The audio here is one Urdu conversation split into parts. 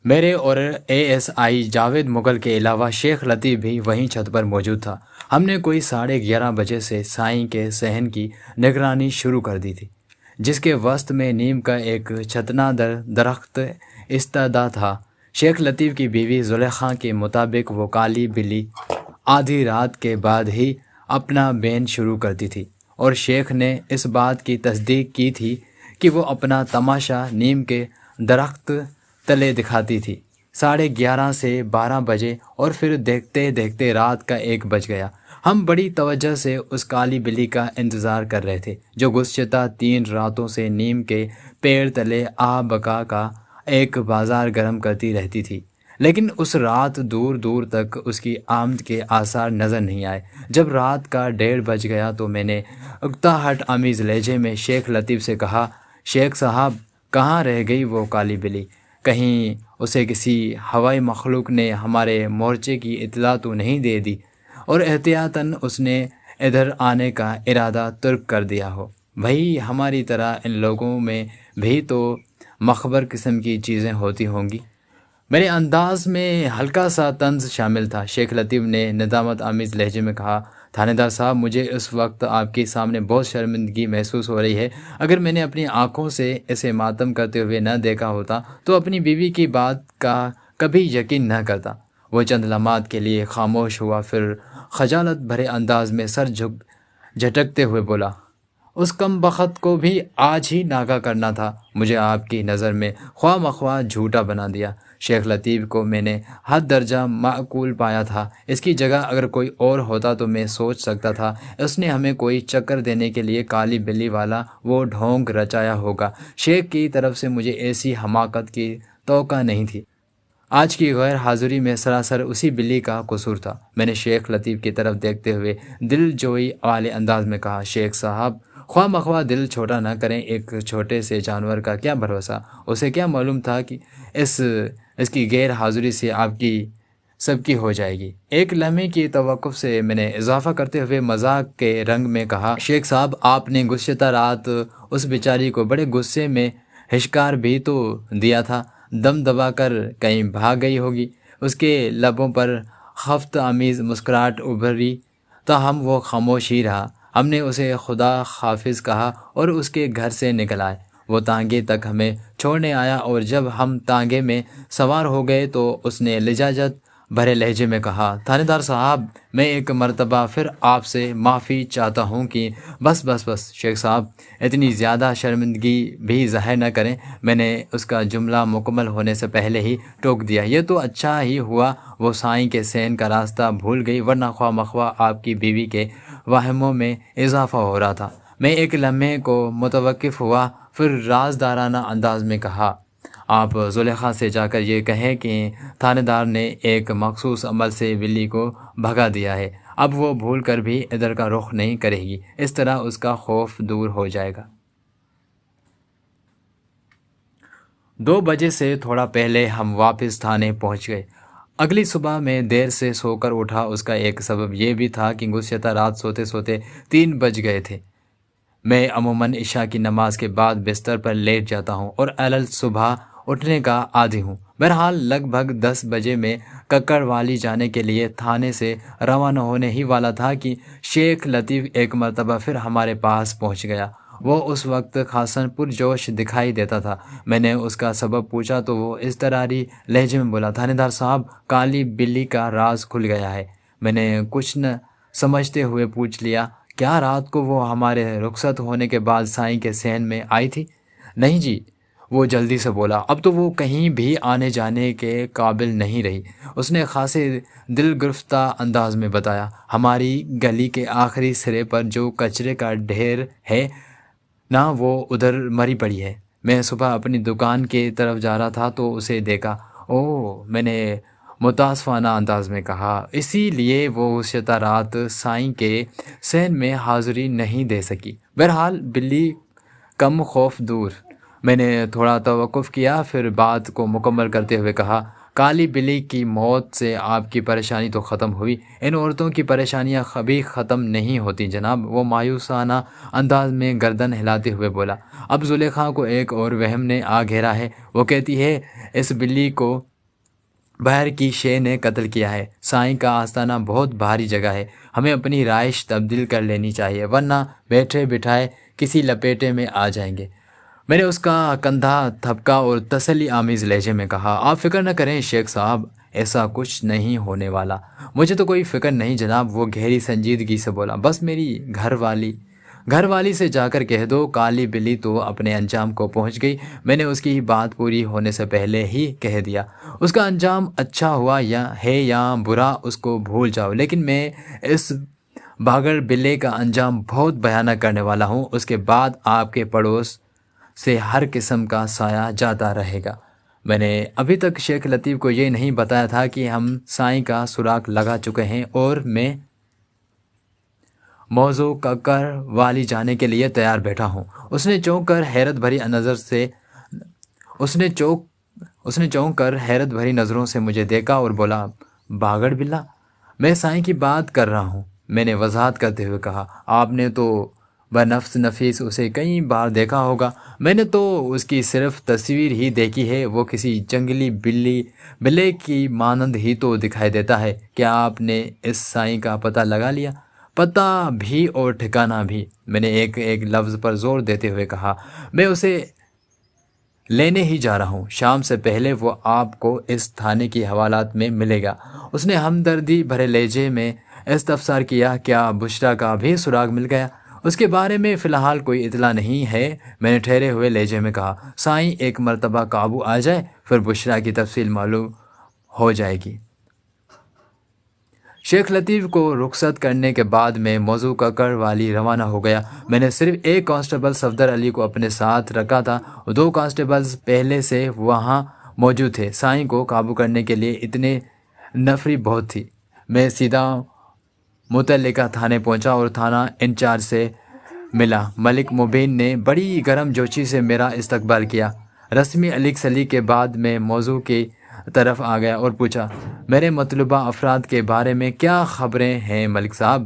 میرے اور ASI جاوید مغل کے علاوہ شیخ لطیف بھی وہیں چھت پر موجود تھا۔ ہم نے کوئی 11:30 سے سائیں کے صحن کی نگرانی شروع کر دی تھی، جس کے وسط میں نیم کا ایک چھتنا در درخت استدا تھا۔ شیخ لطیف کی بیوی زلیخا کے مطابق وہ کالی بلی آدھی رات کے بعد ہی اپنا بین شروع کرتی تھی، اور شیخ نے اس بات کی تصدیق کی تھی کہ وہ اپنا تماشا نیم کے درخت تلے دکھاتی تھی۔ 11:30 سے 12 بجے اور پھر دیکھتے دیکھتے رات کا 1 بج گیا۔ ہم بڑی توجہ سے اس کالی بلی کا انتظار کر رہے تھے جو گزشتہ 3 راتوں سے نیم کے پیڑ تلے بقا کا ایک بازار گرم کرتی رہتی تھی، لیکن اس رات دور دور تک اس کی آمد کے آثار نظر نہیں آئے۔ جب رات کا 1:30 بج گیا تو میں نے اکتاہٹ آمیز لہجے میں شیخ لطیف سے کہا، شیخ صاحب، کہاں رہ گئی وہ کالی بلی؟ کہیں اسے کسی ہوائی مخلوق نے ہمارے مورچے کی اطلاع تو نہیں دے دی اور احتیاطاً اس نے ادھر آنے کا ارادہ ترک کر دیا ہو؟ بھائی، ہماری طرح ان لوگوں میں بھی تو مخبر قسم کی چیزیں ہوتی ہوں گی۔ میرے انداز میں ہلکا سا طنز شامل تھا۔ شیخ لطیف نے ندامت آمیز لہجے میں کہا، تھانے دار صاحب، مجھے اس وقت آپ کے سامنے بہت شرمندگی محسوس ہو رہی ہے۔ اگر میں نے اپنی آنکھوں سے اسے ماتم کرتے ہوئے نہ دیکھا ہوتا تو اپنی بیوی کی بات کا کبھی یقین نہ کرتا۔ وہ چند لمحات کے لیے خاموش ہوا، پھر خجالت بھرے انداز میں سر جھٹکتے ہوئے بولا، اس کم بخت کو بھی آج ہی ناکا کرنا تھا۔ مجھے آپ کی نظر میں خواہ مخواہ جھوٹا بنا دیا۔ شیخ لطیف کو میں نے حد درجہ معقول پایا تھا۔ اس کی جگہ اگر کوئی اور ہوتا تو میں سوچ سکتا تھا اس نے ہمیں کوئی چکر دینے کے لیے کالی بلی والا وہ ڈھونگ رچایا ہوگا۔ شیخ کی طرف سے مجھے ایسی حماقت کی توقع نہیں تھی۔ آج کی غیر حاضری میں سراسر اسی بلی کا قصور تھا۔ میں نے شیخ لطیف کی طرف دیکھتے ہوئے دل جوئی والے انداز میں کہا، شیخ صاحب، خواہ مخواہ دل چھوٹا نہ کریں۔ ایک چھوٹے سے جانور کا کیا بھروسہ؟ اسے کیا معلوم تھا کہ اس کی غیر حاضری سے آپ کی سب کی ہو جائے گی۔ ایک لمحے کی توقف سے میں نے اضافہ کرتے ہوئے مذاق کے رنگ میں کہا، شیخ صاحب، آپ نے گزشتہ رات اس بیچاری کو بڑے غصے میں ہشکار بھی تو دیا تھا، دم دبا کر کہیں بھاگ گئی ہوگی۔ اس کے لبوں پر خفت آمیز مسکراہٹ ابھری، تاہم وہ خاموش ہی رہا۔ ہم نے اسے خدا حافظ کہا اور اس کے گھر سے نکل آئے۔ وہ تانگے تک ہمیں چھوڑنے آیا اور جب ہم تانگے میں سوار ہو گئے تو اس نے لجاجت بھرے لہجے میں کہا، تھانے دار صاحب، میں ایک مرتبہ پھر آپ سے معافی چاہتا ہوں کہ بس شیخ صاحب، اتنی زیادہ شرمندگی بھی ظاہر نہ کریں۔ میں نے اس کا جملہ مکمل ہونے سے پہلے ہی ٹوک دیا، یہ تو اچھا ہی ہوا وہ سائیں کے صحن کا راستہ بھول گئی، ورنہ خواہ مخواہ آپ کی بیوی کے واہموں میں اضافہ ہو رہا تھا۔ میں ایک لمحے کو متوقف ہوا، پھر رازدارانہ انداز میں کہا، آپ زلیخا سے جا کر یہ کہیں کہ تھانے دار نے ایک مخصوص عمل سے بلی کو بھگا دیا ہے، اب وہ بھول کر بھی ادھر کا رخ نہیں کرے گی، اس طرح اس کا خوف دور ہو جائے گا۔ 2 بجے سے تھوڑا پہلے ہم واپس تھانے پہنچ گئے۔ اگلی صبح میں دیر سے سو کر اٹھا، اس کا ایک سبب یہ بھی تھا کہ گزشتہ رات سوتے سوتے 3 بج گئے تھے۔ میں عموماً عشاء کی نماز کے بعد بستر پر لیٹ جاتا ہوں اور صبح اٹھنے کا عادی ہوں۔ بہرحال لگ بھگ 10 بجے میں ککڑ والی جانے کے لیے تھانے سے روانہ ہونے ہی والا تھا کہ شیخ لطیف ایک مرتبہ پھر ہمارے پاس پہنچ گیا۔ وہ اس وقت خاصاً پرجوش دکھائی دیتا تھا۔ میں نے اس کا سبب پوچھا تو وہ اضطراری لہجے میں بولا، تھانے دار صاحب، کالی بلی کا راز کھل گیا ہے۔ میں نے کچھ نہ سمجھتے ہوئے پوچھ لیا، کیا رات کو وہ ہمارے رخصت ہونے کے بعد سائیں کے صحن میں آئی تھی؟ نہیں جی، وہ جلدی سے بولا، اب تو وہ کہیں بھی آنے جانے کے قابل نہیں رہی۔ اس نے خاصے دل گرفتہ انداز میں بتایا، ہماری گلی کے آخری سرے پر جو کچرے کا ڈھیر ہے نا، وہ ادھر مری پڑی ہے۔ میں صبح اپنی دکان کی طرف جا رہا تھا تو اسے دیکھا۔ اوہ، میں نے متاسفانہ انداز میں کہا، اسی لیے وہ گزشتہ رات سائیں کے صحن میں حاضری نہیں دے سکی۔ بہرحال بلی کم خوف دور۔ میں نے تھوڑا توقف کیا، پھر بات کو مکمل کرتے ہوئے کہا، کالی بلی کی موت سے آپ کی پریشانی تو ختم ہوئی، ان عورتوں کی پریشانیاں کبھی ختم نہیں ہوتی جناب۔ وہ مایوسانہ انداز میں گردن ہلاتے ہوئے بولا۔ اب زلیخا کو ایک اور وہم نے آ گھیرا ہے۔ وہ کہتی ہے اس بلی کو باہر کی شے نے قتل کیا ہے۔ سائیں کا آستانہ بہت بھاری جگہ ہے، ہمیں اپنی رہائش تبدیل کر لینی چاہیے، ورنہ بیٹھے بٹھائے کسی لپیٹے میں آ جائیں گے۔ میں نے اس کا کندھا تھپکا اور تسلی آمیز لہجے میں کہا، آپ فکر نہ کریں شیخ صاحب، ایسا کچھ نہیں ہونے والا۔ مجھے تو کوئی فکر نہیں جناب، وہ گہری سنجیدگی سے بولا، بس میری گھر والی سے جا کر کہہ دو کالی بلی تو اپنے انجام کو پہنچ گئی۔ میں نے اس کی بات پوری ہونے سے پہلے ہی کہہ دیا، اس کا انجام اچھا ہوا یا برا اس کو بھول جاؤ، لیکن میں اس باگڑ بلے کا انجام بہت بھیانک کرنے والا ہوں، اس کے بعد آپ کے پڑوس سے ہر قسم کا سایہ جاتا رہے گا۔ میں نے ابھی تک شیخ لطیف کو یہ نہیں بتایا تھا کہ ہم سائیں کا سراغ لگا چکے ہیں اور میں موضوع ککر والی جانے کے لیے تیار بیٹھا ہوں۔ اس نے چونک کر حیرت بھری نظروں سے مجھے دیکھا اور بولا، باگڑ بلا؟ میں سائیں کی بات کر رہا ہوں، میں نے وضاحت کرتے ہوئے کہا۔ آپ نے تو بنفس نفیس اسے کئی بار دیکھا ہوگا، میں نے تو اس کی صرف تصویر ہی دیکھی ہے، وہ کسی جنگلی بلے کی مانند ہی تو دکھائی دیتا ہے۔ کیا آپ نے اس سائیں کا پتہ لگا لیا؟ پتہ بھی اور ٹھکانہ بھی، میں نے ایک لفظ پر زور دیتے ہوئے کہا۔ میں اسے لینے ہی جا رہا ہوں، شام سے پہلے وہ آپ کو اس تھانے کی حوالات میں ملے گا۔ اس نے ہمدردی بھرے لہجے میں استفسار کیا، کیا بشریٰ کا بھی سراغ مل گیا؟ اس کے بارے میں فی الحال کوئی اطلاع نہیں ہے، میں نے ٹھہرے ہوئے لہجے میں کہا۔ سائیں ایک مرتبہ قابو آ جائے پھر بشریٰ کی تفصیل معلوم ہو جائے گی۔ شیخ لطیف کو رخصت کرنے کے بعد میں موضوع ککر والی روانہ ہو گیا۔ میں نے صرف ایک کانسٹیبل صفدر علی کو اپنے ساتھ رکھا تھا، 2 کانسٹیبلز پہلے سے وہاں موجود تھے۔ سائیں کو قابو کرنے کے لیے اتنے نفری بہت تھی۔ میں سیدھا متعلقہ تھانے پہنچا اور تھانہ انچارج سے ملا۔ ملک مبین نے بڑی گرم جوشی سے میرا استقبال کیا۔ رسمی الیگ سلیگ کے بعد میں موضوع کی طرف آ گیا اور پوچھا، میرے مطلوبہ افراد کے بارے میں کیا خبریں ہیں ملک صاحب؟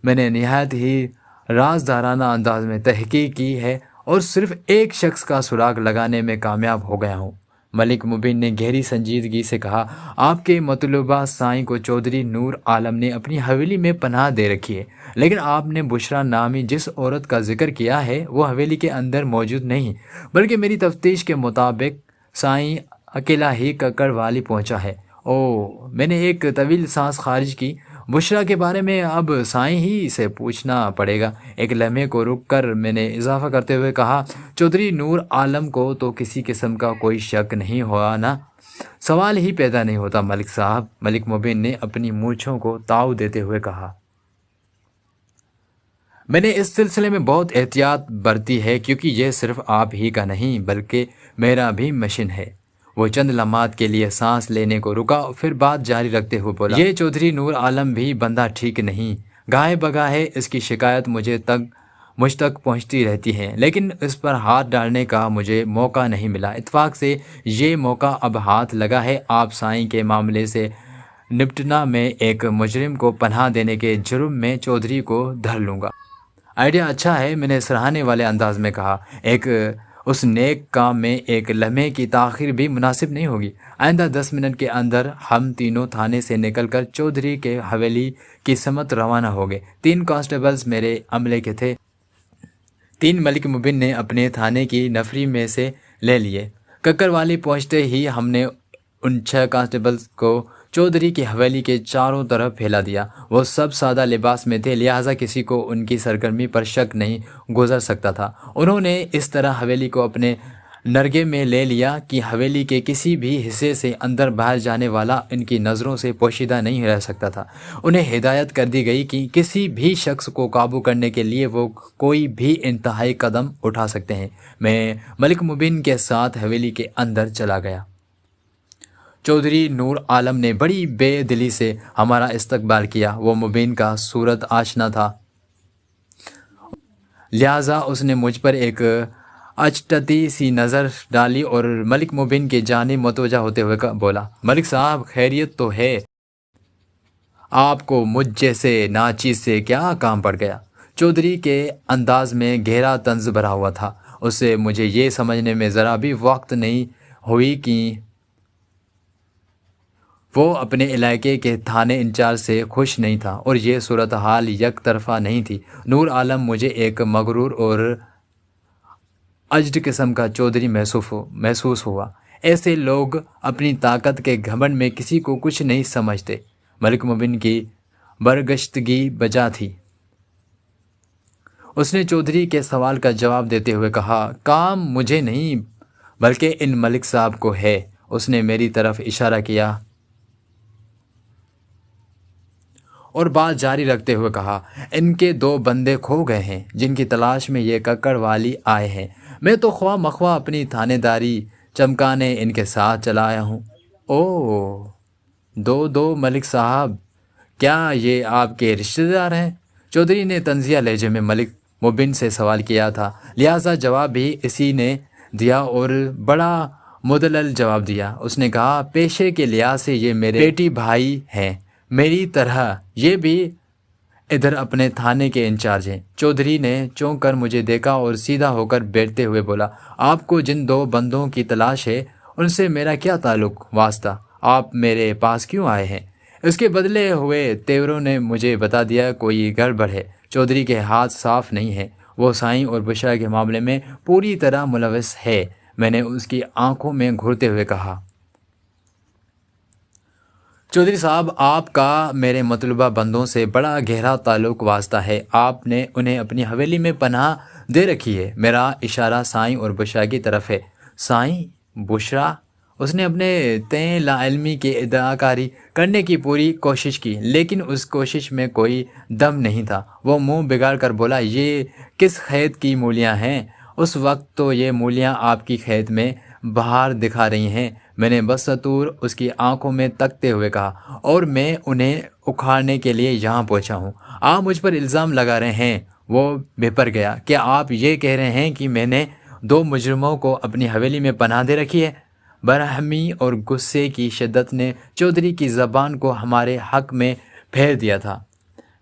میں نے نہایت ہی رازدارانہ انداز میں تحقیق کی ہے اور صرف ایک شخص کا سراغ لگانے میں کامیاب ہو گیا ہوں۔ ملک مبین نے گہری سنجیدگی سے کہا، آپ کے مطلوبہ سائیں کو چودھری نور عالم نے اپنی حویلی میں پناہ دے رکھی ہے، لیکن آپ نے بشریٰ نامی جس عورت کا ذکر کیا ہے وہ حویلی کے اندر موجود نہیں، بلکہ میری تفتیش کے مطابق سائیں اکیلا ہی ککر والی پہنچا ہے۔ اوہ، میں نے ایک طویل سانس خارج کی۔ بشریٰ کے بارے میں اب سائیں ہی سے پوچھنا پڑے گا۔ ایک لمحے کو رک کر میں نے اضافہ کرتے ہوئے کہا، چودھری نور عالم کو تو کسی قسم کا کوئی شک نہیں ہوا نا؟ سوال ہی پیدا نہیں ہوتا ملک صاحب، ملک مبین نے اپنی مونچھوں کو تاؤ دیتے ہوئے کہا۔ میں نے اس سلسلے میں بہت احتیاط برتی ہے، کیونکہ یہ صرف آپ ہی کا نہیں بلکہ میرا بھی مشن ہے۔ وہ چند لمحات کے لیے سانس لینے کو رکا، پھر بات جاری رکھتے ہوئے بولا، یہ چودھری نور عالم بھی بندہ ٹھیک نہیں، گاہے بگاہے اس کی شکایت مجھ تک پہنچتی رہتی ہے، لیکن اس پر ہاتھ ڈالنے کا مجھے موقع نہیں ملا۔ اتفاق سے یہ موقع اب ہاتھ لگا ہے۔ آپ سائیں کے معاملے سے نپٹنا میں ایک مجرم کو پناہ دینے کے جرم میں چودھری کو دھر لوں گا۔ آئیڈیا اچھا ہے، میں نے سراہنے والے انداز میں کہا۔ اس نیک کام میں ایک لمحے کی تاخیر بھی مناسب نہیں ہوگی۔ آئندہ 10 منٹ کے اندر ہم تینوں تھانے سے نکل کر چودھری کے حویلی کی سمت روانہ ہو گئے۔ 3 کانسٹیبلز میرے عملے کے تھے، 3 ملک مبین نے اپنے تھانے کی نفری میں سے لے لیے۔ ککر والی پہنچتے ہی ہم نے ان 6 کانسٹیبلز کو چودھری کی حویلی کے چاروں طرف پھیلا دیا۔ وہ سب سادہ لباس میں تھے، لہٰذا کسی کو ان کی سرگرمی پر شک نہیں گزر سکتا تھا۔ انہوں نے اس طرح حویلی کو اپنے نرغے میں لے لیا کہ حویلی کے کسی بھی حصے سے اندر باہر جانے والا ان کی نظروں سے پوشیدہ نہیں رہ سکتا تھا۔ انہیں ہدایت کر دی گئی کہ کسی بھی شخص کو قابو کرنے کے لیے وہ کوئی بھی انتہائی قدم اٹھا سکتے ہیں۔ میں ملک مبین کے ساتھ حویلی کے اندر چلا گیا۔ چودھری نور عالم نے بڑی بے دلی سے ہمارا استقبال کیا۔ وہ مبین کا صورت آشنا تھا، لہٰذا اس نے مجھ پر ایک اچٹتی سی نظر ڈالی اور ملک مبین کی جانب متوجہ ہوتے ہوئے بولا، ملک صاحب خیریت تو ہے؟ آپ کو مجھ جیسے ناچیز سے کیا کام پڑ گیا؟ چودھری کے انداز میں گہرا طنز بھرا ہوا تھا۔ اس سے مجھے یہ سمجھنے میں ذرا بھی وقت نہیں ہوئی کہ وہ اپنے علاقے کے تھانے انچارج سے خوش نہیں تھا اور یہ صورتحال یک طرفہ نہیں تھی۔ نور عالم مجھے ایک مغرور اور عجز قسم کا چودھری محسوس ہوا۔ ایسے لوگ اپنی طاقت کے گھمنڈ میں کسی کو کچھ نہیں سمجھتے۔ ملک مبین کی برگشتگی بجا تھی۔ اس نے چودھری کے سوال کا جواب دیتے ہوئے کہا، کام مجھے نہیں بلکہ ان ملک صاحب کو ہے۔ اس نے میری طرف اشارہ کیا اور بات جاری رکھتے ہوئے کہا، ان کے 2 بندے کھو گئے ہیں جن کی تلاش میں یہ ککڑ والی آئے ہیں۔ میں تو خواہ مخواہ اپنی تھانے داری چمکانے ان کے ساتھ چلا آیا ہوں۔ دو ملک صاحب، کیا یہ آپ کے رشتہ دار ہیں؟ چودھری نے طنزیہ لہجے میں ملک مبین سے سوال کیا تھا، لہٰذا جواب بھی اسی نے دیا اور بڑا مدلل جواب دیا۔ اس نے کہا، پیشے کے لحاظ سے یہ میرے بیٹی بھائی ہیں، میری طرح یہ بھی ادھر اپنے تھانے کے انچارج ہیں۔ چودھری نے چونک کر مجھے دیکھا اور سیدھا ہو کر بیٹھتے ہوئے بولا، آپ کو جن 2 بندوں کی تلاش ہے ان سے میرا کیا تعلق واسطہ؟ آپ میرے پاس کیوں آئے ہیں؟ اس کے بدلے ہوئے تیوروں نے مجھے بتا دیا کوئی گڑبڑ ہے۔ چودھری کے ہاتھ صاف نہیں ہیں، وہ سائیں اور بشرا کے معاملے میں پوری طرح ملوث ہے۔ میں نے اس کی آنکھوں میں گھورتے ہوئے کہا، چودھری صاحب، آپ کا میرے مطلوبہ بندوں سے بڑا گہرا تعلق واسطہ ہے۔ آپ نے انہیں اپنی حویلی میں پناہ دے رکھی ہے۔ میرا اشارہ سائیں اور بشرا کی طرف ہے۔ سائیں، بشرا؟ اس نے اپنے تئیں لا علمی کی اداکاری کرنے کی پوری کوشش کی، لیکن اس کوشش میں کوئی دم نہیں تھا۔ وہ منہ بگاڑ کر بولا، یہ کس کھیت کی مولیاں ہیں؟ اس وقت تو یہ مولیاں آپ کی کھیت میں بہار دکھا رہی ہیں۔ میں نے بستور اس کی آنکھوں میں تکتے ہوئے کہا، اور میں انہیں اکھاڑنے کے لیے یہاں پہنچا ہوں۔ آپ مجھ پر الزام لگا رہے ہیں۔ وہ بھپر گیا، کیا آپ یہ کہہ رہے ہیں کہ میں نے 2 مجرموں کو اپنی حویلی میں پناہ دے رکھی ہے؟ برہمی اور غصے کی شدت نے چودھری کی زبان کو ہمارے حق میں پھیر دیا تھا۔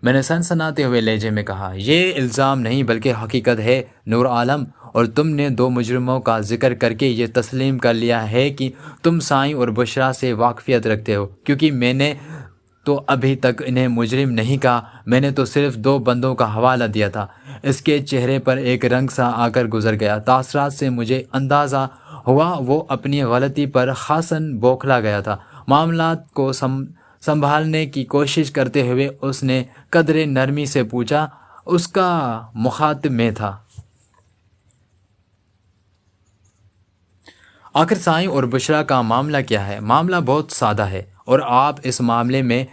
میں نے سنسناتے ہوئے لہجے میں کہا، یہ الزام نہیں بلکہ حقیقت ہے نور عالم، اور تم نے 2 مجرموں کا ذکر کر کے یہ تسلیم کر لیا ہے کہ تم سائیں اور بشرا سے واقفیت رکھتے ہو، کیونکہ میں نے تو ابھی تک انہیں مجرم نہیں کہا، میں نے تو صرف 2 بندوں کا حوالہ دیا تھا۔ اس کے چہرے پر ایک رنگ سا آ کر گزر گیا۔ تاثرات سے مجھے اندازہ ہوا وہ اپنی غلطی پر خاصاً بوکھلا گیا تھا۔ معاملات کو سنبھالنے کی کوشش کرتے ہوئے اس نے قدرے نرمی سے پوچھا، اس کا مخاطب میں تھا، آخر سائیں اور بشرا کا معاملہ کیا ہے؟ معاملہ بہت سادہ ہے اور آپ اس معاملے میں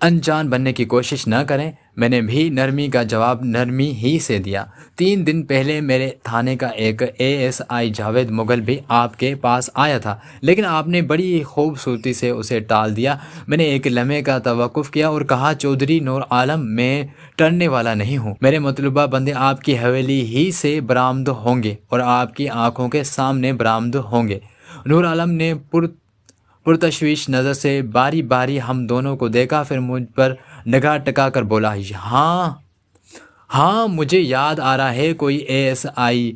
انجان بننے کی کوشش نہ کریں۔ میں نے بھی نرمی کا جواب نرمی ہی سے دیا۔ 3 دن پہلے میرے تھانے کا ایک ASI جاوید مغل بھی آپ کے پاس آیا تھا، لیکن آپ نے بڑی خوبصورتی سے اسے ٹال دیا۔ میں نے ایک لمحے کا توقف کیا اور کہا، چودھری نور عالم، میں ٹلنے والا نہیں ہوں۔ میرے مطلوبہ بندے آپ کی حویلی ہی سے برآمد ہوں گے اور آپ کی آنکھوں کے سامنے برآمد ہوں گے۔ نور عالم نے پرتشویش نظر سے باری باری ہم دونوں کو دیکھا، پھر مجھ پر نگاہ ٹکا کر بولا، ہاں مجھے یاد آ رہا ہے، کوئی ASI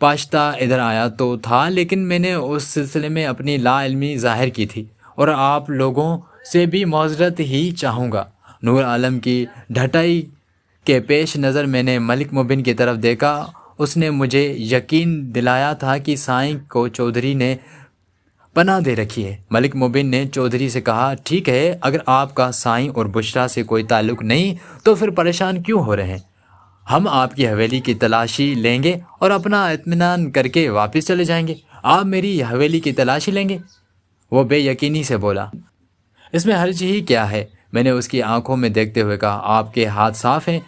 پاشتا ادھر آیا تو تھا، لیکن میں نے اس سلسلے میں اپنی لا علمی ظاہر کی تھی اور آپ لوگوں سے بھی معذرت ہی چاہوں گا۔ نور عالم کی ڈھٹائی کے پیش نظر میں نے ملک مبین کی طرف دیکھا۔ اس نے مجھے یقین دلایا تھا کہ سائیں کو چودھری نے پناہ دے رکھی ہے۔ ملک مبین نے چودھری سے کہا، ٹھیک ہے، اگر آپ کا سائیں اور بشرا سے کوئی تعلق نہیں تو پھر پریشان کیوں ہو رہے ہیں؟ ہم آپ کی حویلی کی تلاشی لیں گے اور اپنا اطمینان کر کے واپس چلے جائیں گے۔ آپ میری حویلی کی تلاشی لیں گے؟ وہ بے یقینی سے بولا، اس میں حرج ہی کیا ہے؟ میں نے اس کی آنکھوں میں دیکھتے ہوئے کہا، آپ کے ہاتھ صاف ہیں،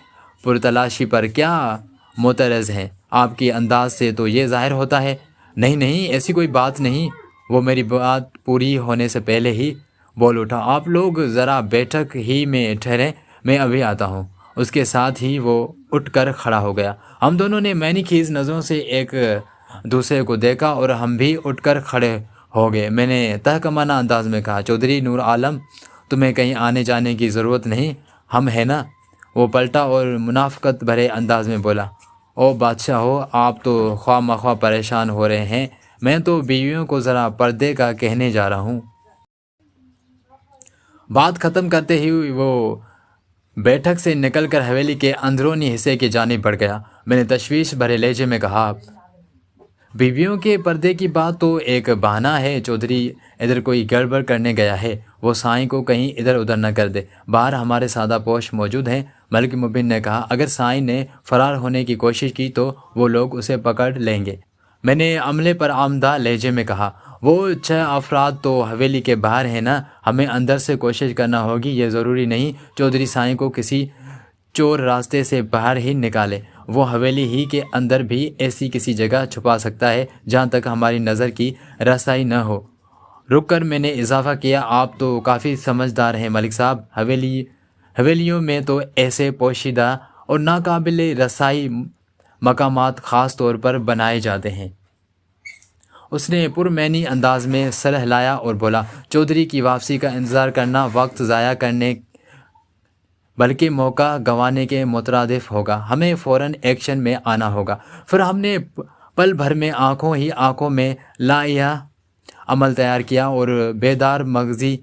پرتلاشی پر کیا معترض ہیں؟ آپ کے انداز سے تو یہ ظاہر ہوتا ہے۔ نہیں، ایسی کوئی بات نہیں۔ وہ میری بات پوری ہونے سے پہلے ہی بول اٹھا، آپ لوگ ذرا بیٹھک ہی میں ٹھہریں، میں ابھی آتا ہوں۔ اس کے ساتھ ہی وہ اٹھ کر کھڑا ہو گیا۔ ہم دونوں نے معنی خیز نظروں سے ایک دوسرے کو دیکھا اور ہم بھی اٹھ کر کھڑے ہو گئے۔ میں نے تہکمانہ انداز میں کہا، چودھری نور عالم، تمہیں کہیں آنے جانے کی ضرورت نہیں، ہم ہیں نا؟ وہ پلٹا اور منافقت بھرے انداز میں بولا، او بادشاہ ہو، آپ تو خواہ مخواہ پریشان ہو رہے ہیں، میں تو بیویوں کو ذرا پردے کا کہنے جا رہا ہوں۔ بات ختم کرتے ہی وہ بیٹھک سے نکل کر حویلی کے اندرونی حصے کی جانب بڑھ گیا۔ میں نے تشویش بھرے لہجے میں کہا، بیویوں کے پردے کی بات تو ایک بہانہ ہے، چودھری ادھر کوئی گڑبڑ کرنے گیا ہے، وہ سائیں کو کہیں ادھر ادھر نہ کر دے، باہر ہمارے سادہ پوش موجود ہیں۔ ملک مبین نے کہا، اگر سائیں نے فرار ہونے کی کوشش کی تو وہ لوگ اسے پکڑ لیں گے۔ میں نے عملے پر آمدہ لہجے میں کہا، وہ 6 افراد تو حویلی کے باہر ہیں نا، ہمیں اندر سے کوشش کرنا ہوگی، یہ ضروری نہیں چودھری سائیں کو کسی چور راستے سے باہر ہی نکالے، وہ حویلی ہی کے اندر بھی ایسی کسی جگہ چھپا سکتا ہے جہاں تک ہماری نظر کی رسائی نہ ہو۔ رک کر میں نے اضافہ کیا، آپ تو کافی سمجھدار ہیں ملک صاحب، حویلیوں میں تو ایسے پوشیدہ اور ناقابل رسائی مقامات خاص طور پر بنائے جاتے ہیں۔ اس نے پرمعنی انداز میں سر ہلایا اور بولا، چودھری کی واپسی کا انتظار کرنا وقت ضائع کرنے بلکہ موقع گنوانے کے مترادف ہوگا، ہمیں فوراً ایکشن میں آنا ہوگا۔ پھر ہم نے پل بھر میں آنکھوں میں لائحہ عمل تیار کیا اور بیدار مغزی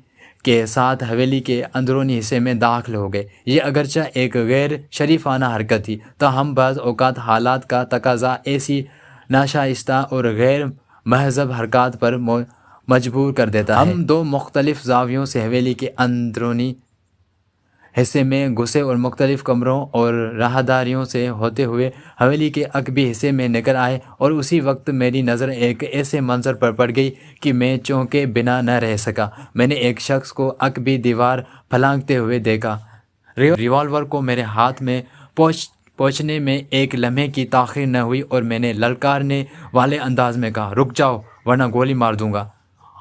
کے ساتھ حویلی کے اندرونی حصے میں داخل ہو گئے۔ یہ اگرچہ ایک غیر شریفانہ حرکت تھی، تاہم بعض اوقات حالات کا تقاضا ایسی ناشائستہ اور غیر مہذب حرکات پر مجبور کر دیتا ہے۔ ہم 2 مختلف زاویوں سے حویلی کے اندرونی حصے میں گھسے اور مختلف کمروں اور راہداریوں سے ہوتے ہوئے حویلی کے عقبی حصے میں نکل آئے، اور اسی وقت میری نظر ایک ایسے منظر پر پڑ گئی کہ میں چونکے بنا نہ رہ سکا۔ میں نے ایک شخص کو عقبی دیوار پھلانگتے ہوئے دیکھا۔ ریوالور کو میرے ہاتھ میں پہنچنے میں ایک لمحے کی تاخیر نہ ہوئی اور میں نے للکارنے والے انداز میں کہا، رک جاؤ ورنہ گولی مار دوں گا۔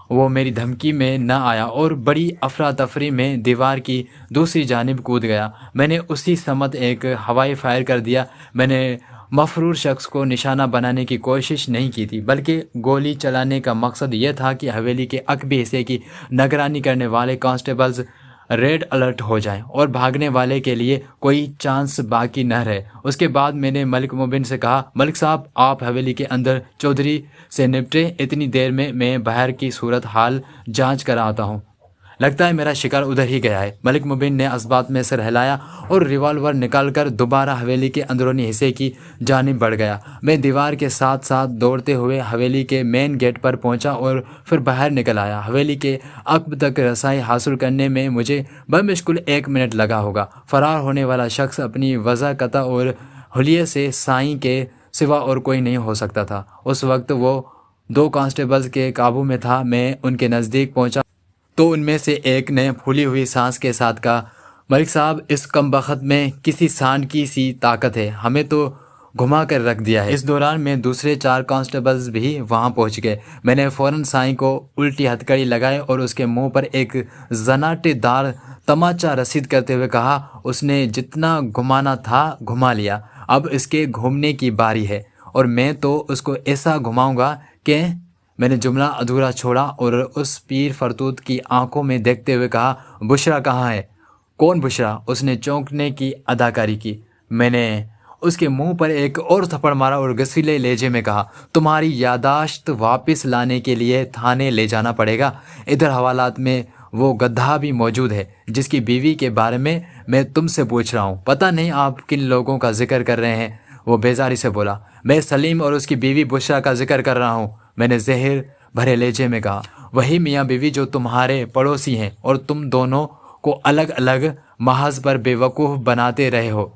وہ میری دھمکی میں نہ آیا اور بڑی افراتفری میں دیوار کی دوسری جانب کود گیا۔ میں نے اسی سمت ایک ہوائی فائر کر دیا۔ میں نے مفرور شخص کو نشانہ بنانے کی کوشش نہیں کی تھی، بلکہ گولی چلانے کا مقصد یہ تھا کہ حویلی کے عقبی حصے کی نگرانی کرنے والے کانسٹیبلز ریڈ الرٹ ہو جائیں اور بھاگنے والے کے لیے کوئی چانس باقی نہ رہے۔ اس کے بعد میں نے ملک مبین سے کہا، ملک صاحب آپ حویلی کے اندر چودھری سے نپٹے، اتنی دیر میں باہر کی صورت حال جانچ کر آتا ہوں، لگتا ہے میرا شکار ادھر ہی گیا ہے۔ ملک مبین نے اسبات میں سر ہلایا اور ریوالور نکال کر دوبارہ حویلی کے اندرونی حصے کی جانب بڑھ گیا۔ میں دیوار کے ساتھ ساتھ دوڑتے ہوئے حویلی کے مین گیٹ پر پہنچا اور پھر باہر نکل آیا۔ حویلی کے عقب تک رسائی حاصل کرنے میں مجھے بمشکل 1 منٹ لگا ہوگا۔ فرار ہونے والا شخص اپنی وضع قطع اور حلیے سے سائیں کے سوا اور کوئی نہیں ہو سکتا تھا۔ اس وقت وہ 2 کانسٹیبلز کے قابو میں تھا۔ میں ان کے نزدیک پہنچا تو ان میں سے ایک نے پھولی ہوئی سانس کے ساتھ کہا، ملک صاحب اس کمبخت میں کسی سانڈ کی سی طاقت ہے، ہمیں تو گھما کر رکھ دیا ہے۔ اس دوران میں دوسرے 4 کانسٹیبلز بھی وہاں پہنچ گئے۔ میں نے فوراً سائیں کو الٹی ہتھکڑی لگائی اور اس کے منہ پر ایک زناٹے دار تماچا رسید کرتے ہوئے کہا، اس نے جتنا گھمانا تھا گھما لیا، اب اس کے گھومنے کی باری ہے، اور میں تو اس کو ایسا گھماؤں گا کہ… میں نے جملہ ادھورا چھوڑا اور اس پیر فرتوت کی آنکھوں میں دیکھتے ہوئے کہا، بشرا کہاں ہے؟ کون بشرا؟ اس نے چونکنے کی اداکاری کی۔ میں نے اس کے منہ پر ایک اور تھپڑ مارا اور غصیلے لہجے میں کہا، تمہاری یادداشت واپس لانے کے لیے تھانے لے جانا پڑے گا۔ ادھر حوالات میں وہ گدھا بھی موجود ہے جس کی بیوی کے بارے میں تم سے پوچھ رہا ہوں، پتہ نہیں آپ کن لوگوں کا ذکر کر رہے ہیں۔ وہ بیزاری سے بولا، میں سلیم اور اس کی بیوی بشرا کا ذکر کر رہا ہوں۔ میں نے زہر بھرے لہجے میں کہا، وہی میاں بیوی جو تمہارے پڑوسی ہیں اور تم دونوں کو الگ الگ محاذ پر بے وقوف بناتے رہے ہو۔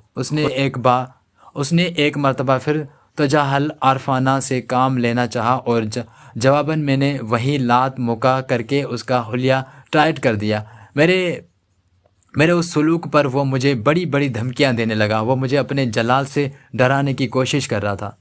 اس نے ایک مرتبہ پھر تجاہل عارفانہ سے کام لینا چاہا اور جواباً میں نے وہی لات مکا کر کے اس کا حلیہ ٹائٹ کر دیا۔ میرے اس سلوک پر وہ مجھے بڑی بڑی دھمکیاں دینے لگا۔ وہ مجھے اپنے جلال سے ڈرانے کی کوشش کر رہا تھا۔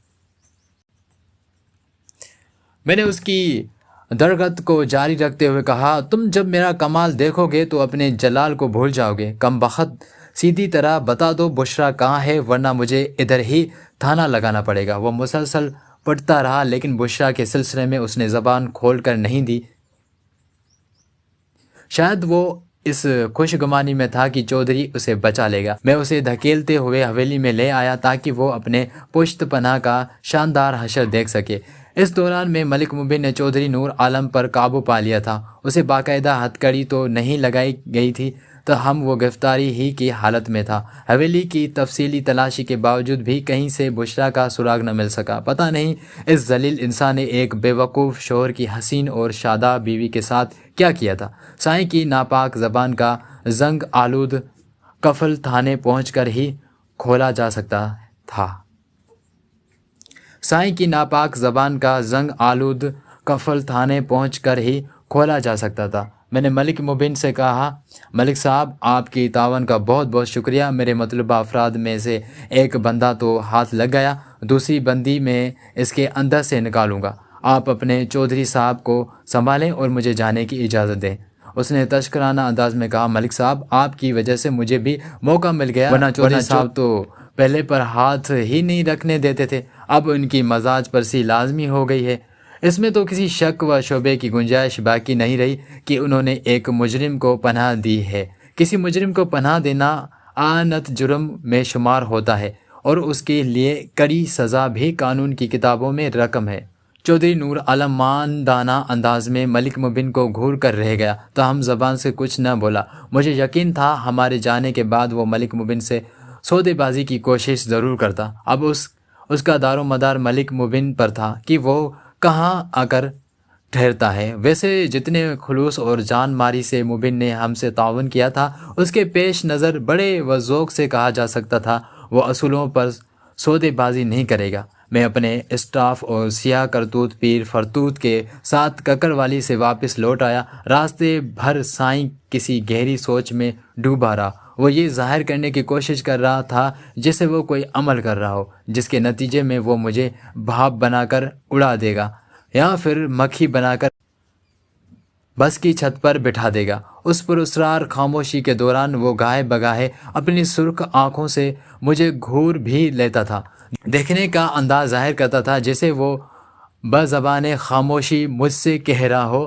میں نے اس کی درگت کو جاری رکھتے ہوئے کہا، تم جب میرا کمال دیکھو گے تو اپنے جلال کو بھول جاؤ گے۔ کم بخت، سیدھی طرح بتا دو بشرا کہاں ہے، ورنہ مجھے ادھر ہی تھانہ لگانا پڑے گا۔ وہ مسلسل پڑھتا رہا لیکن بشرا کے سلسلے میں اس نے زبان کھول کر نہیں دی۔ شاید وہ اس خوش گمانی میں تھا کہ چودھری اسے بچا لے گا۔ میں اسے دھکیلتے ہوئے حویلی میں لے آیا تاکہ وہ اپنے پشت پناہ کا شاندار حشر دیکھ سکے۔ اس دوران میں ملک مبین نے چودھری نور عالم پر قابو پا لیا تھا۔ اسے باقاعدہ ہتھ کڑی تو نہیں لگائی گئی تھی تاہم وہ گرفتاری ہی کی حالت میں تھا۔ حویلی کی تفصیلی تلاشی کے باوجود بھی کہیں سے بشریٰ کا سراغ نہ مل سکا۔ پتہ نہیں اس ذلیل انسان نے ایک بے وقوف شوہر کی حسین اور شاداب بیوی کے ساتھ کیا کیا تھا۔ سائیں کی ناپاک زبان کا زنگ آلود قفل تھانے پہنچ کر ہی کھولا جا سکتا تھا۔ سائیں کی ناپاک زبان کا زنگ آلود قفل تھانے پہنچ کر ہی کھولا جا سکتا تھا۔ میں نے ملک مبین سے کہا، ملک صاحب آپ کی تعاون کا بہت بہت شکریہ۔ میرے مطلوبہ افراد میں سے ایک بندہ تو ہاتھ لگ گیا، دوسری بندی میں اس کے اندر سے نکالوں گا۔ آپ اپنے چودھری صاحب کو سنبھالیں اور مجھے جانے کی اجازت دیں۔ اس نے تشکرانہ انداز میں کہا، ملک صاحب آپ کی وجہ سے مجھے بھی موقع مل گیا، ورنہ چودھری صاحب تو پہلے پر ہاتھ ہی نہیں رکھنے دیتے تھے، اب ان کی مزاج پرسی لازمی ہو گئی ہے۔ اس میں تو کسی شک و شبے کی گنجائش باقی نہیں رہی کہ انہوں نے ایک مجرم کو پناہ دی ہے۔ کسی مجرم کو پناہ دینا اعانت جرم میں شمار ہوتا ہے اور اس کے لیے کڑی سزا بھی قانون کی کتابوں میں رقم ہے۔ چودھری نور عالم ماندانہ انداز میں ملک مبین کو گھور کر رہ گیا، تاہم زبان سے کچھ نہ بولا۔ مجھے یقین تھا ہمارے جانے کے بعد وہ ملک مبین سے سودے بازی کی کوشش ضرور کرتا۔ اب اس کا دار و مدار ملک مبین پر تھا کہ وہ کہاں آ کر ٹھہرتا ہے۔ ویسے جتنے خلوص اور جان ماری سے مبین نے ہم سے تعاون کیا تھا، اس کے پیش نظر بڑے و ذوق سے کہا جا سکتا تھا وہ اصولوں پر سودے بازی نہیں کرے گا۔ میں اپنے اسٹاف اور سیاہ کرتوت پیر فرتوت کے ساتھ ککڑوالی سے واپس لوٹ آیا۔ راستے بھر سائیں کسی گہری سوچ میں ڈوبا رہا۔ وہ یہ ظاہر کرنے کی کوشش کر رہا تھا جیسے وہ کوئی عمل کر رہا ہو جس کے نتیجے میں وہ مجھے بھاپ بنا کر اڑا دے گا یا پھر مکھی بنا کر بس کی چھت پر بٹھا دے گا۔ اس پراسرار خاموشی کے دوران وہ گاہے بگاہے اپنی سرخ آنکھوں سے مجھے گھور بھی لیتا تھا، دیکھنے کا انداز ظاہر کرتا تھا جیسے وہ بزبان خاموشی مجھ سے کہہ رہا ہو،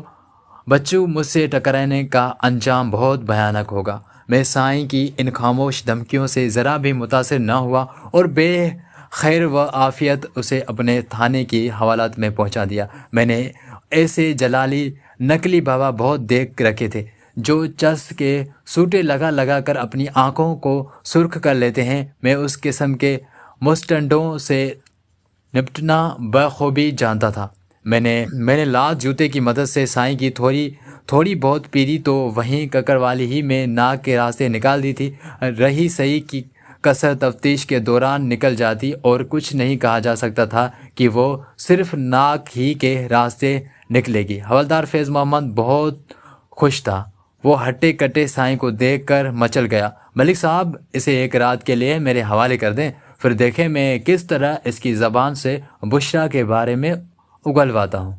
بچوں مجھ سے ٹکرانے کا انجام بہت بھیانک ہوگا۔ میں سائیں کی ان خاموش دھمکیوں سے ذرا بھی متاثر نہ ہوا اور بے خیر و عافیت اسے اپنے تھانے کی حوالات میں پہنچا دیا۔ میں نے ایسے جلالی نقلی بابا بہت دیکھ رکھے تھے جو چرس کے سوٹے لگا لگا کر اپنی آنکھوں کو سرخ کر لیتے ہیں۔ میں اس قسم کے مسٹنڈوں سے نپٹنا بخوبی جانتا تھا۔ میں نے لات جوتے کی مدد سے سائیں کی تھوڑی بہت پیری تو وہیں ککڑوالی ہی میں ناک کے راستے نکال دی تھی۔ رہی صحیح کی کثر تفتیش کے دوران نکل جاتی اور کچھ نہیں کہا جا سکتا تھا کہ وہ صرف ناک ہی کے راستے نکلے گی۔ حوالدار فیض محمد بہت خوش تھا۔ وہ ہٹے کٹے سائیں کو دیکھ کر مچل گیا، ملک صاحب اسے ایک رات کے لیے میرے حوالے کر دیں، پھر دیکھیں میں کس طرح اس کی زبان سے بشریٰ کے بارے میں اگلواتا ہوں۔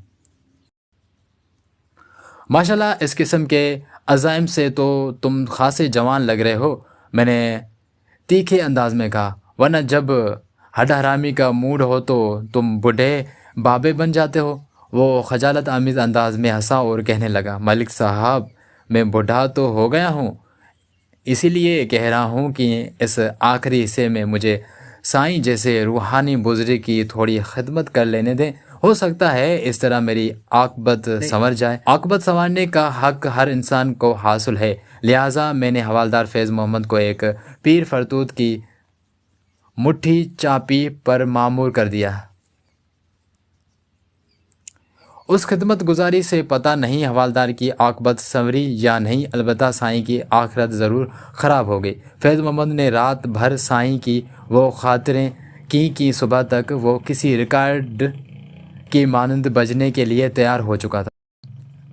ماشاءاللہ اس قسم کے عزائم سے تو تم خاصے جوان لگ رہے ہو، میں نے تیکھے انداز میں کہا، ورنہ جب ہڈ حرامی کا موڈ ہو تو تم بوڑھے بابے بن جاتے ہو۔ وہ خجالت آمیز انداز میں ہنسا اور کہنے لگا، ملک صاحب میں بوڑھا تو ہو گیا ہوں، اسی لیے کہہ رہا ہوں کہ اس آخری حصے میں مجھے سائیں جیسے روحانی بزرگ کی تھوڑی خدمت کر لینے دیں، ہو سکتا ہے اس طرح میری عاقبت سنور جائے۔ عاقبت سنورنے کا حق ہر انسان کو حاصل ہے، لہٰذا میں نے حوالدار فیض محمد کو ایک پیر فرتوت کی مٹھی چاپی پر مامور کر دیا۔ اس خدمت گزاری سے پتہ نہیں حوالدار کی عاقبت سنوری یا نہیں، البتہ سائیں کی آخرت ضرور خراب ہو گئی۔ فیض محمد نے رات بھر سائیں کی وہ خاطریں کی صبح تک وہ کسی ریکارڈ کی مانند بجنے کے لیے تیار ہو چکا تھا۔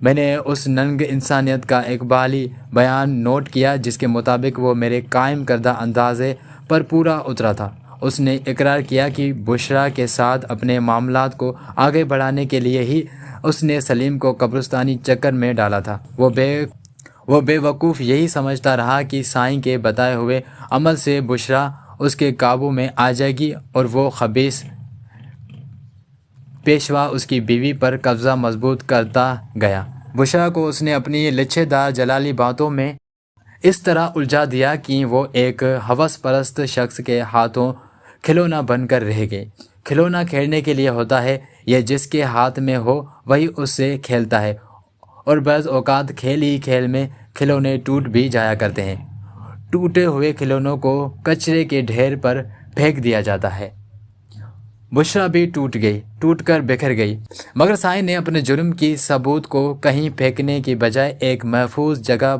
میں نے اس ننگ انسانیت کا اقبالی بیان نوٹ کیا جس کے مطابق وہ میرے قائم کردہ اندازے پر پورا اترا تھا۔ اس نے اقرار کیا کہ بشریٰ کے ساتھ اپنے معاملات کو آگے بڑھانے کے لیے ہی اس نے سلیم کو قبرستانی چکر میں ڈالا تھا۔ وہ بے وقوف یہی سمجھتا رہا کہ سائیں کے بتائے ہوئے عمل سے بشریٰ اس کے قابو میں آ جائے گی اور وہ خبیث پیشوا اس کی بیوی پر قبضہ مضبوط کرتا گیا۔ بشریٰ کو اس نے اپنی لچھے دار جلالی باتوں میں اس طرح الجھا دیا کہ وہ ایک ہوس پرست شخص کے ہاتھوں کھلونا بن کر رہ گئی۔ کھلونا کھیلنے کے لیے ہوتا ہے، یہ جس کے ہاتھ میں ہو وہی اس سے کھیلتا ہے، اور بعض اوقات کھیل ہی کھیل میں کھلونے ٹوٹ بھی جایا کرتے ہیں۔ ٹوٹے ہوئے کھلونوں کو کچرے کے ڈھیر پر پھینک دیا جاتا ہے۔ بشریٰ بھی ٹوٹ کر بکھر گئی، مگر سائیں نے اپنے جرم کی ثبوت کو کہیں پھینکنے کی بجائے ایک محفوظ جگہ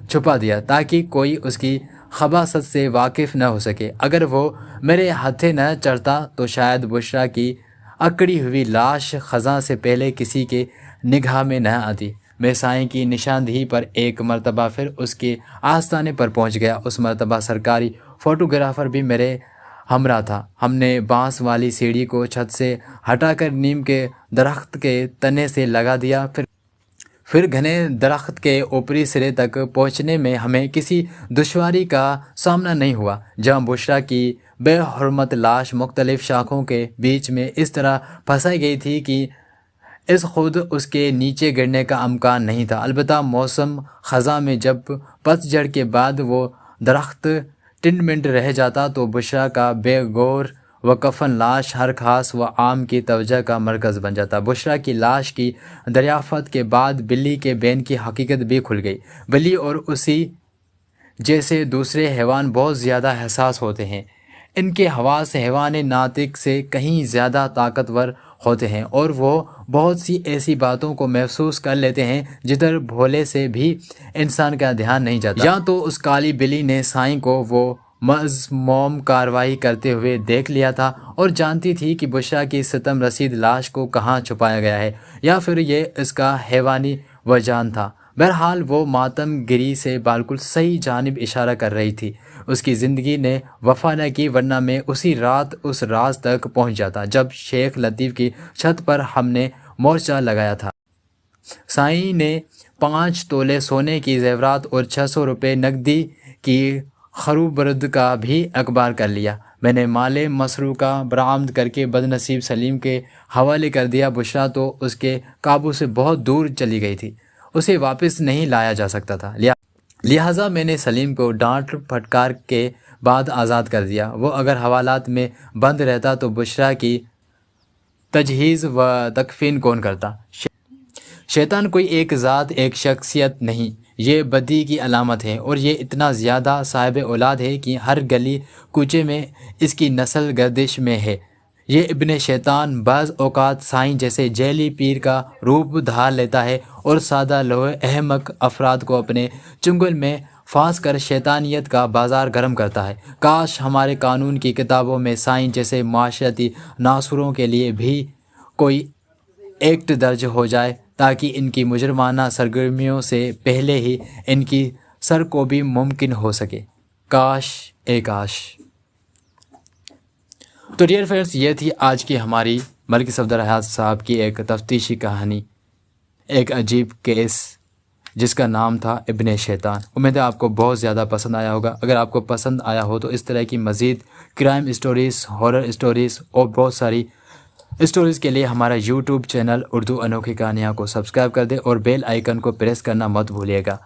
چھپا دیا تاکہ کوئی اس کی خباثت سے واقف نہ ہو سکے۔ اگر وہ میرے ہاتھے نہ چڑھتا تو شاید بشریٰ کی اکڑی ہوئی لاش خزاں سے پہلے کسی کے نگاہ میں نہ آتی۔ میں سائیں کی نشاندہی پر ایک مرتبہ پھر اس کے آستانے پر پہنچ گیا۔ اس مرتبہ سرکاری فوٹوگرافر بھی میرے ہمراہ تھا۔ ہم نے بانس والی سیڑھی کو چھت سے ہٹا کر نیم کے درخت کے تنے سے لگا دیا، پھر گھنے درخت کے اوپری سرے تک پہنچنے میں ہمیں کسی دشواری کا سامنا نہیں ہوا۔ جہاں بشریٰ کی بے حرمت لاش مختلف شاخوں کے بیچ میں اس طرح پھنسائی گئی تھی کہ خود اس کے نیچے گرنے کا امکان نہیں تھا۔ البتہ موسم خزاں میں جب پت جھڑ کے بعد وہ درخت ٹنڈ منڈ رہ جاتا تو بشریٰ کا بے گور و کفن لاش ہر خاص و عام کی توجہ کا مرکز بن جاتا۔ بشریٰ کی لاش کی دریافت کے بعد بلی کے بین کی حقیقت بھی کھل گئی۔ بلی اور اسی جیسے دوسرے حیوان بہت زیادہ حساس ہوتے ہیں۔ ان کے حواس حیوان ناطق سے کہیں زیادہ طاقتور ہوتے ہیں، اور وہ بہت سی ایسی باتوں کو محسوس کر لیتے ہیں جن پر بھولے سے بھی انسان کا دھیان نہیں جاتا۔ یا تو اس کالی بلی نے سائیں کو وہ مذموم کارروائی کرتے ہوئے دیکھ لیا تھا اور جانتی تھی کہ بشریٰ کی ستم رسید لاش کو کہاں چھپایا گیا ہے، یا پھر یہ اس کا حیوانی وجدان تھا۔ بہرحال وہ ماتم گری سے بالکل صحیح جانب اشارہ کر رہی تھی۔ اس کی زندگی نے وفا نہ کی، ورنہ میں اسی رات اس راز تک پہنچ جاتا جب شیخ لطیف کی چھت پر ہم نے مورچہ لگایا تھا۔ سائیں نے 5 تولے سونے کی زیورات اور 600 روپے نقدی کی خروبرد کا بھی اخبار کر لیا۔ میں نے مال مسروقہ برآمد کر کے بدنصیب سلیم کے حوالے کر دیا۔ بشریٰ تو اس کے قابو سے بہت دور چلی گئی تھی، اسے واپس نہیں لایا جا سکتا تھا، لہٰذا میں نے سلیم کو ڈانٹ پھٹکار کے بعد آزاد کر دیا۔ وہ اگر حوالات میں بند رہتا تو بشریٰ کی تجہیز و تکفین کون کرتا؟ شیطان کوئی ایک ذات، ایک شخصیت نہیں، یہ بدی کی علامت ہے، اور یہ اتنا زیادہ صاحب اولاد ہے کہ ہر گلی کوچے میں اس کی نسل گردش میں ہے۔ یہ ابن شیطان بعض اوقات سائیں جیسے جیلی پیر کا روپ دھار لیتا ہے اور سادہ لوح احمق افراد کو اپنے چنگل میں پھانس کر شیطانیت کا بازار گرم کرتا ہے۔ کاش ہمارے قانون کی کتابوں میں سائیں جیسے معاشرتی ناصروں کے لیے بھی کوئی ایکٹ درج ہو جائے تاکہ ان کی مجرمانہ سرگرمیوں سے پہلے ہی ان کی سرکوبی ممکن ہو سکے۔ کاش اے کاش۔ تو ڈیئر فرینڈس، یہ تھی آج کی ہماری ملک صفدر حیات صاحب کی ایک تفتیشی کہانی، ایک عجیب کیس جس کا نام تھا ابن شیطان۔ امید ہے آپ کو بہت زیادہ پسند آیا ہوگا۔ اگر آپ کو پسند آیا ہو تو اس طرح کی مزید کرائم اسٹوریز، ہارر اسٹوریز اور بہت ساری اسٹوریز کے لیے ہمارا یوٹیوب چینل اردو انوکھی کہانیاں کو سبسکرائب کر دیں اور بیل آئیکن کو پریس کرنا مت بھولیے گا۔